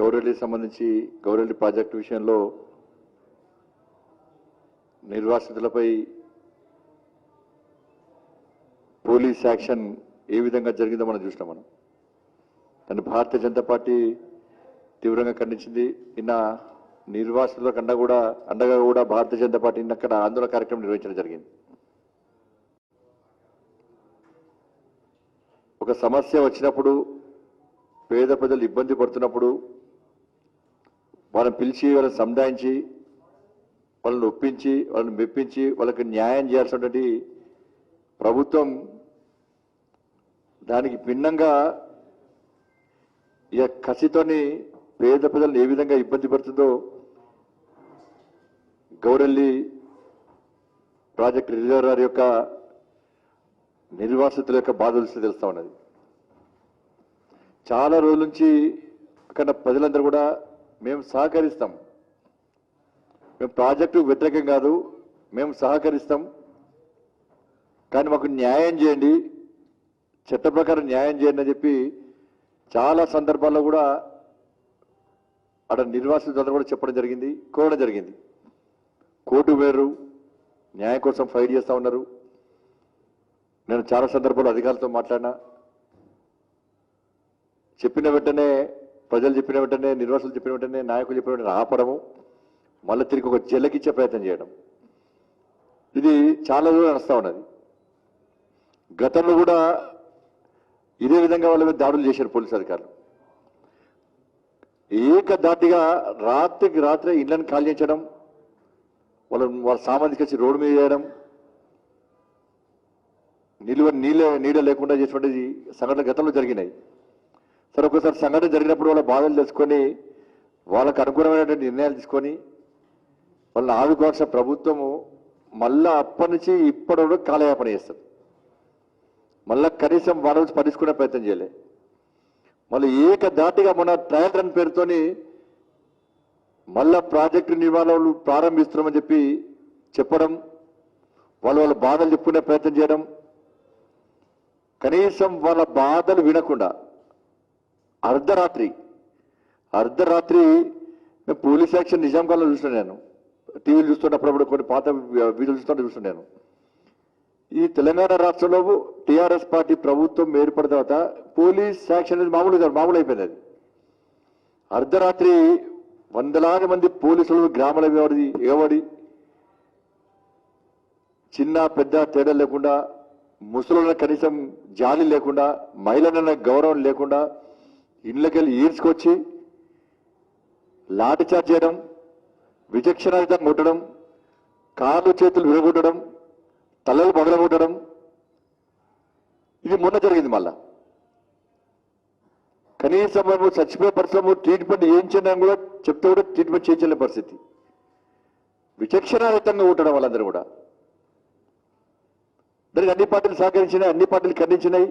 గౌరెల్లి సంబంధించి గౌరెల్లి ప్రాజెక్టు విషయంలో నిర్వాసితులపై police action ఏ విధంగా జరిగిందో మనం చూసినాం. దాన్ని భారతీయ జనతా పార్టీ తీవ్రంగా ఖండించింది. నిన్న నిర్వాసితులకు అండగా కూడా భారతీయ జనతా పార్టీ అక్కడ ఆందోళన కార్యక్రమం నిర్వహించడం జరిగింది. ఒక సమస్య వచ్చినప్పుడు, పేద ప్రజలు ఇబ్బంది పడుతున్నప్పుడు వాళ్ళని పిలిచి, వాళ్ళని సంధాయించి, వాళ్ళని ఒప్పించి, వాళ్ళని మెప్పించి వాళ్ళకి న్యాయం చేయాల్సినటువంటి ప్రభుత్వం దానికి భిన్నంగా ఇక కసితోని పేద ప్రజలను ఏ విధంగా ఇబ్బంది పడుతుందో గౌరెల్లి ప్రాజెక్టు రిజర్వాయర్ యొక్క నిర్వాసితుల యొక్క బాధలు తెలుస్తూ ఉన్నది. చాలా రోజుల నుంచి అక్కడ ప్రజలందరూ కూడా మేము సహకరిస్తాం, మేము ప్రాజెక్టుకు వ్యతిరేకం కాదు, మేము సహకరిస్తాం, కానీ మాకు న్యాయం చేయండి, చట్ట ప్రకారం న్యాయం చేయండి అని చెప్పి చాలా సందర్భాల్లో కూడా అక్కడ నిర్వాసితులందరూ కూడా చెప్పడం జరిగింది, కోరడం జరిగింది. కోర్టు వేరు న్యాయం కోసం ఫైట్ చేస్తూ ఉన్నారు. నేను చాలా సందర్భాల్లో అధికారులతో మాట్లాడినా, చెప్పిన వెంటనే ప్రజలు చెప్పిన వెంటనే, నిర్వాసులు చెప్పిన వెంటనే, నాయకులు చెప్పిన వెంటనే ఆపడము, మళ్ళీ తిరిగి ఒక జైలుకిచ్చే ప్రయత్నం చేయడం, ఇది చాలా రోజులు నడుస్తూ ఉన్నది. గతంలో కూడా ఇదే విధంగా వాళ్ళ మీద దాడులు చేశారు పోలీసు అధికారులు. ఏకధాటిగా రాత్రికి రాత్రే ఇళ్లను ఖాళీ చేయించడం, వాళ్ళ సామాన్ తీసుకొచ్చి రోడ్డు మీద చేయడం, నీడ లేకుండా చేసినటువంటి సంఘటనలు గతంలో జరిగినాయి. సరే, ఒకసారి సంఘటన జరిగినప్పుడు వాళ్ళ బాధలు తెలుసుకొని వాళ్ళకు అనుగుణమైనటువంటి నిర్ణయాలు తీసుకొని వాళ్ళని ఆదుకోవాల్సిన ప్రభుత్వము మళ్ళా అప్పటి నుంచి ఇప్పటి వరకు కాలయాపన చేస్తుంది. మళ్ళా కనీసం వాళ్ళ నుంచి పట్టించుకునే ప్రయత్నం చేయలే. మళ్ళీ ఏకధాటిగా మన ట్రయల్ రన్ పేరుతోని మళ్ళా ప్రాజెక్టు నిర్మాణాలు ప్రారంభిస్తున్నామని చెప్పి చెప్పడం, వాళ్ళ బాధలు చెప్పుకునే ప్రయత్నం చేయడం, కనీసం వాళ్ళ బాధలు వినకుండా అర్ధరాత్రి పోలీస్ యాక్షన్ నిజాం కాలంలో చూస్తున్నాను. నేను టీవీలు చూస్తున్నప్పుడు కొన్ని పాత వీడియోలు చూస్తున్నాను. ఈ తెలంగాణ రాష్ట్రంలో టీఆర్ఎస్ పార్టీ ప్రభుత్వం ఏర్పడిన తర్వాత పోలీస్ యాక్షన్ అనేది మామూలు అయిపోయింది. అది అర్ధరాత్రి వందలాది మంది పోలీసులు గ్రామాల ఎగబడి చిన్న పెద్ద తేడా లేకుండా, ముసలున్న కనీసం జాలి లేకుండా, మహిళలన్న గౌరవం లేకుండా ఇళ్ళకెళ్ళి ఈడ్చుకొచ్చి లాఠీ చార్జ్ చేయడం, విచక్షణాయుతంగా కొట్టడం, కాళ్ళు చేతులు విరగొట్టడం, తలలు పగలగొట్టడం, ఇది మొన్న జరిగింది. మళ్ళా కనీసం మేము చచ్చిపోయే పరిశ్రమ ట్రీట్మెంట్ చేయించడం కూడా చెప్తే కూడా ట్రీట్మెంట్ చేయించలే పరిస్థితి. విచక్షణాయుతంగా కొట్టడం వాళ్ళందరూ కూడా. దానికి అన్ని పార్టీలు సహకరించినాయి, అన్ని పార్టీలు ఖండించినాయి.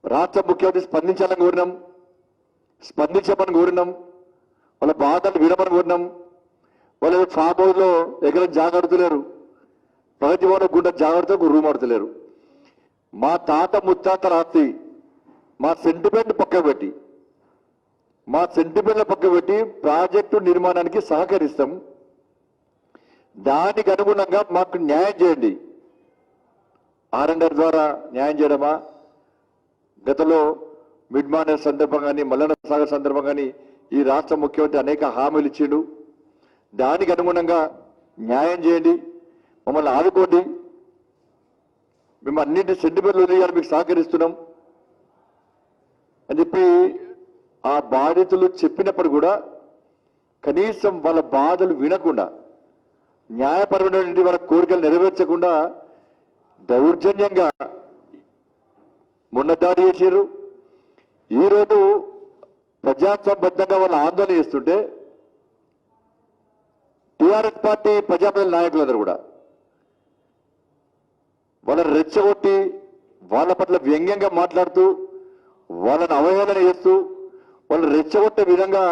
రాష్ట్ర ముఖ్యమంత్రి స్పందించమని కోరినాం, వాళ్ళ బాధలు వినమని కోరినాం. వాళ్ళ ఫామ్ హౌస్ లో ఎక్కడ జాగ్రత్తలేరు, ప్రగతి భవన్ గుండె జాగ్రత్తకు రూమ్ ఆడుతలేరు. మా తాత ముత్తాతల ఆస్తి మా సెంటిమెంట్ పక్క పెట్టి ప్రాజెక్టు నిర్మాణానికి సహకరిస్తాం, దానికి అనుగుణంగా మాకు న్యాయం చేయండి. R&R ద్వారా న్యాయం చేయడమా, గతంలో మిడ్ మానేర్ సందర్భం కానీ, మల్లన్న సాగర్ సందర్భం కానీ ఈ రాష్ట్ర ముఖ్యమంత్రి అనేక హామీలు ఇచ్చిండు, దానికి అనుగుణంగా న్యాయం చేయండి, మమ్మల్ని ఆదుకోండి, మేము అన్నింటి సెంటిమెంట్లు వదిలేయాలి, మీకు సహకరిస్తున్నాం అని చెప్పి ఆ బాధితులు చెప్పినప్పుడు కూడా కనీసం వాళ్ళ బాధలు వినకుండా, న్యాయపరమైనటువంటి వాళ్ళ కోరికలు నెరవేర్చకుండా దౌర్జన్యంగా మొన్న దాడి చేశారు. ఈరోజు ప్రజాస్వామ్యబద్ధంగా వాళ్ళు ఆందోళన చేస్తుంటే టీఆర్ఎస్ పార్టీ ప్రజాప్రతినిధుల నాయకులందరూ కూడా వాళ్ళని రెచ్చగొట్టి, వాళ్ళ పట్ల వ్యంగ్యంగా మాట్లాడుతూ, వాళ్ళని అవహేళన చేస్తూ, వాళ్ళని రెచ్చగొట్టే విధంగా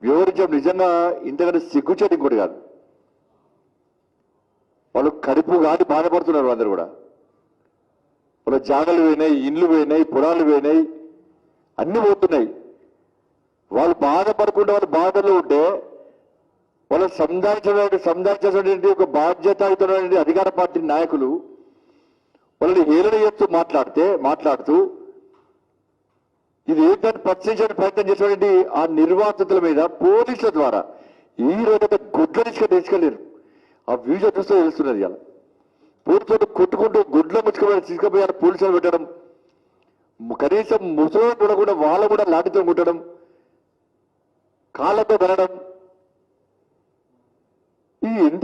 వివరించడం నిజంగా ఇంతకంటే సిగ్గుచేటు ఇంకోటి కాదు. వాళ్ళు కడుపు కాని బాధపడుతున్నారు. అందరూ కూడా వాళ్ళ జాగలు పోయినాయి, ఇండ్లు పోయినాయి, పొలాలు పోయినాయి, అన్ని పోతున్నాయి. వాళ్ళు బాధపడకుండా వాళ్ళు బాధలో ఉంటే వాళ్ళని సంధానించినటువంటి ఒక బాధ్యతాయుతమైనటువంటి అధికార పార్టీ నాయకులు వాళ్ళని హేళన చేస్తూ మాట్లాడుతూ ఇది ఏంటంటే ప్రశ్నించడానికి ప్రయత్నం చేసినటువంటి ఆ నిర్వాసితుల మీద పోలీసుల ద్వారా ఈ రోజు గుడ్ల తీసుకెళ్ళలేరు. ఆ వీడియో చూస్తే తెలుస్తున్నది. ఇలా పోలీసులు కొట్టుకుంటూ గుడ్ల ముచ్చుకోవాలి తీసుకుపోయారు, పోలీసులు పెట్టడం, కనీసం ముసలి కూడా వాళ్ళు కూడా లాఠీతో కుట్టడం, కాళ్ళతో వెళ్ళడం.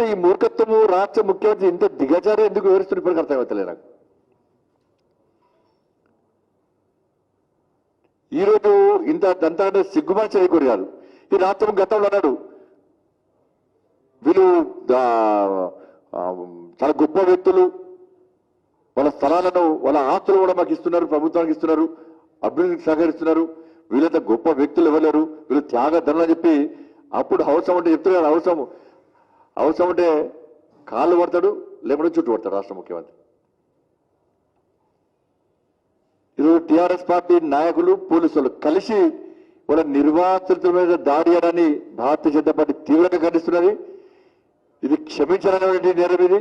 ఈ మూర్ఖత్వము రాష్ట్ర ముఖ్యమంత్రి ఇంత దిగజారి ఎందుకు వివరిస్తున్న ఇప్పటికి అర్థమవుతలేదు నాకు. ఈరోజు అంతా సిగ్గుమాని చేయకూడదు కాదు. ఈ రాష్ట్రం గతంలో అన్నాడు వీళ్ళు చాలా గొప్ప వ్యక్తులు, వాళ్ళ స్థలాలను వాళ్ళ ఆస్తులు కూడా మాకు ఇస్తున్నారు, ప్రభుత్వానికి ఇస్తున్నారు, అభివృద్ధికి సహకరిస్తున్నారు, వీళ్ళంతా గొప్ప వ్యక్తులు ఇవ్వలేరు, వీళ్ళు త్యాగధనులు అని చెప్పి అప్పుడు అవసరం అంటే చెప్తున్నారు. అవసరం అంటే కాళ్ళు పడతాడు, లేకపోతే చుట్టూ పడతాడు రాష్ట్ర ముఖ్యమంత్రి. ఈరోజు టీఆర్ఎస్ పార్టీ నాయకులు పోలీసులు కలిసి వాళ్ళ నిర్వాసితుల మీద దాడి చేయడాన్ని భారతీయ జనతా పార్టీ తీవ్రంగా ఖండిస్తున్నది. ఇది క్షమించాలనేటువంటి నేరం. ఇది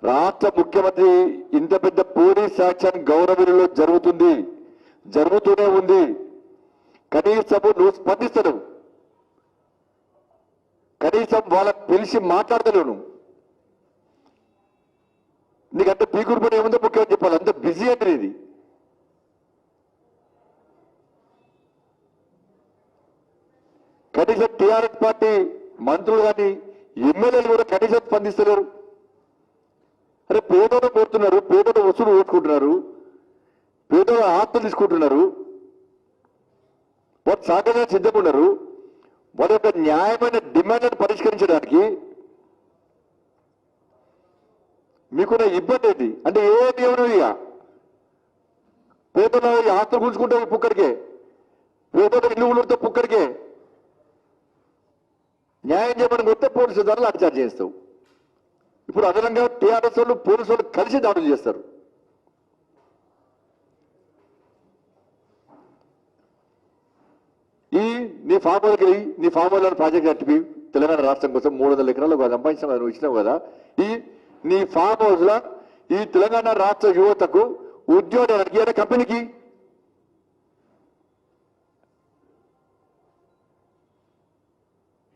రాష్ట్ర ముఖ్యమంత్రి ఇంత పెద్ద పోలీస్ యాక్షన్ గౌరవీలో జరుగుతూనే ఉంది. కనీసము నువ్వు స్పందిస్తావు, కనీసం వాళ్ళని పిలిచి మాట్లాడతలేవు. నీకంటే పీకురు పని ఏముందో ముఖ్యమంత్రి చెప్పాలి, అంత బిజీ అంటే ఇది. కనీసం టీఆర్ఎస్ పార్టీ మంత్రులు కానీ ఎమ్మెల్యేలు కూడా కనీసం స్పందిస్తున్నారు. అరే పేదోడు పోతున్నారు, పేదోడు వసూలు ఓటుకుంటున్నారు, పేదోడు ఆత్మ తీసుకుంటున్నారు, వారు సాగడానికి సిద్ధంగా ఉన్నారు. వాళ్ళ యొక్క న్యాయమైన డిమాండ్లను పరిష్కరించడానికి మీకున్న ఇబ్బంది ఏంటి అంటే ఏది ఎవరు ఇక పేదోడు ఆత్మ గుంజుకుంటే పుక్కడికే, పేదోడు ఇల్లు ఉళ్ళతో పుక్కడికే న్యాయం చేయడానికి వస్తే పోలీసు ద్వారా లాఠీచార్జ్ చేస్తావు. ఇప్పుడు అదనంగా టీఆర్ఎస్ వాళ్ళు పోలీసు వాళ్ళు కలిసి దాడులు చేస్తారు. నీ ఫామ్ హౌస్ ప్రాజెక్ట్ కట్టి తెలంగాణ రాష్ట్రం కోసం 300 ఎకరాలు సంపాదించిన నువ్వు ఇచ్చినావు కదా. నీ ఫామ్ హౌస్ లో ఈ తెలంగాణ రాష్ట్ర యువతకు ఉద్యోగానికి అనే కంపెనీకి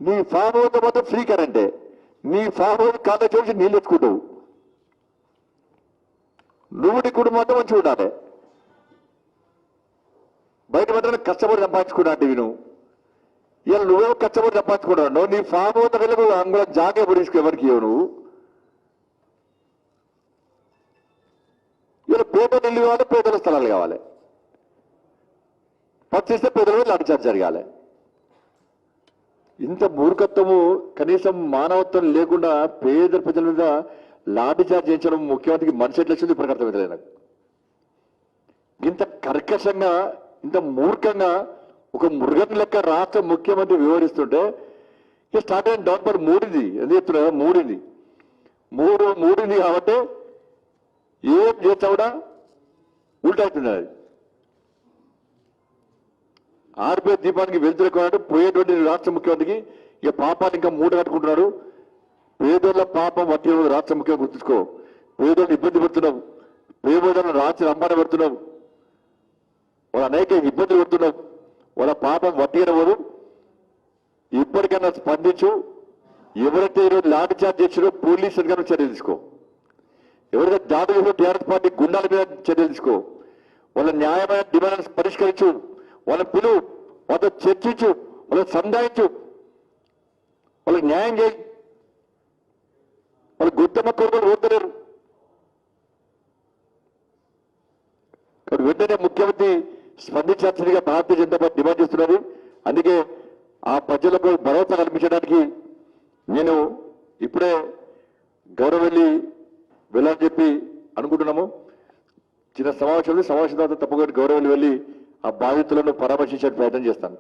నీ ఫామ్ హౌస్ మొత్తం ఫ్రీ కరెంటే, నీ ఫామ్ హౌస్ కాళ్ళ చూసి నీళ్ళు ఎత్తుకుంటావు. నువ్వు నీ కుటుంబంతో మంచిగా ఉండాలి. బయట మాత్రం కష్టపడి సంపాదించుకున్నా అంటే నువ్వు ఇలా నువ్వే కష్టపడి సంపాదించుకున్నావు. నీ ఫామ్ హౌస్ వెళ్ళి అందులో జాగా పొడిచుకో ఎవరికి నువ్వు. ఇలా పేదల ఇల్లు కావాలి, పేదల స్థలాలు కావాలి, పచ్చిస్తే పేదల లాఠీచార్జ్ జరగాలి. ఇంత మూర్ఖత్వము కనీసం మానవత్వం లేకుండా పేద ప్రజల మీద లాఠీచార్జ్ చేయించడం ముఖ్యమంత్రికి మనసు ఎట్లా వచ్చింది ఇప్పుడు అర్థమవుతలేదు నాకు. ఇంత కర్కశంగా ఇంత మూర్ఖంగా ఒక మృగం లెక్క రాష్ట్ర ముఖ్యమంత్రి వివరిస్తుంటే ఇక స్టార్ట్ అయిన డౌన్ పర్ మూడింది ఎందుకు చెప్తున్నా మూడింది కాబట్టి ఏం చేస్తా కూడా ఉల్టా అవుతుంది. అది ఆర్బీఐ దీపానికి వెళ్తున్నట్టు పోయేటువంటి రాష్ట్ర ముఖ్యమంత్రికి ఇక పాపాన్ని ఇంకా మూట కట్టుకుంటున్నాడు. పేదోళ్ళ పాపం వట్టి రాష్ట్ర ముఖ్యమంత్రి గుర్తుంచుకో. పేదోళ్ళు ఇబ్బంది పెడుతున్నావు, పేదోళ్ళను రాష్ట్ర అంబాన పెడుతున్నావు, వాళ్ళ అనేక ఇబ్బందులు పెడుతున్నావు. వాళ్ళ పాపం వట్టిగా పోదు. ఇప్పటికైనా స్పందించు. ఎవరైతే ఈరోజు లాఠీచార్జ్ చేసినో పోలీసు అధికారులు చర్యలు తీసుకో. ఎవరైతే దాడి చేసినో టీఆర్ఎస్ పార్టీ గుండాల మీద చర్యలు తీసుకో. వాళ్ళ న్యాయమైన డిమాండ్లను పరిష్కరించు, వాళ్ళ పిలువు, వాళ్ళతో చర్చించు, వాళ్ళని సంధాయించు, వాళ్ళకి న్యాయం చేయి. వాళ్ళ గుర్తమ్మ కోరుకొని ఓడతలేరు. వెంటనే ముఖ్యమంత్రి స్పందించాల్సిందిగా భారతీయ జనతా పార్టీ డిమాండ్ చేస్తున్నారు. అందుకే ఆ ప్రజలకు భరోసా కల్పించడానికి నేను ఇప్పుడే గౌరవెల్లి వెళ్ళాలని చెప్పి అనుకుంటున్నాము. చిన్న సమావేశం తర్వాత తప్పకుండా గౌరవెల్లి వెళ్ళి ఆ బాధితులను పరామర్శించే ప్రయత్నం చేస్తాను.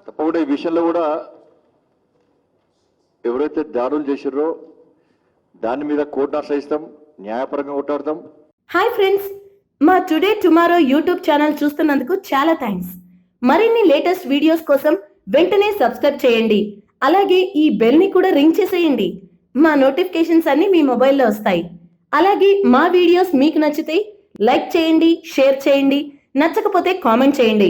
తప్పకుండా ఈ విషయంలో కూడా ఎవరైతే దాడులు చేశారో దాని మీద కోర్టును ఆశ్రయిస్తాం, న్యాయపరంగా కొట్టాడతాం. హాయ్ ఫ్రెండ్స్, మా టుడే టుమారో యూట్యూబ్ ఛానల్ చూస్తున్నందుకు చాలా థ్యాంక్స్. మరిన్ని లేటెస్ట్ వీడియోస్ కోసం వెంటనే సబ్స్క్రైబ్ చేయండి. అలాగే ఈ బెల్ ని కూడా రింగ్ చేసేయండి. మా నోటిఫికేషన్స్ అన్ని మీ మొబైల్లో వస్తాయి. అలాగే మా వీడియోస్ మీకు నచ్చితే లైక్ చేయండి, షేర్ చేయండి, నచ్చకపోతే కామెంట్ చేయండి.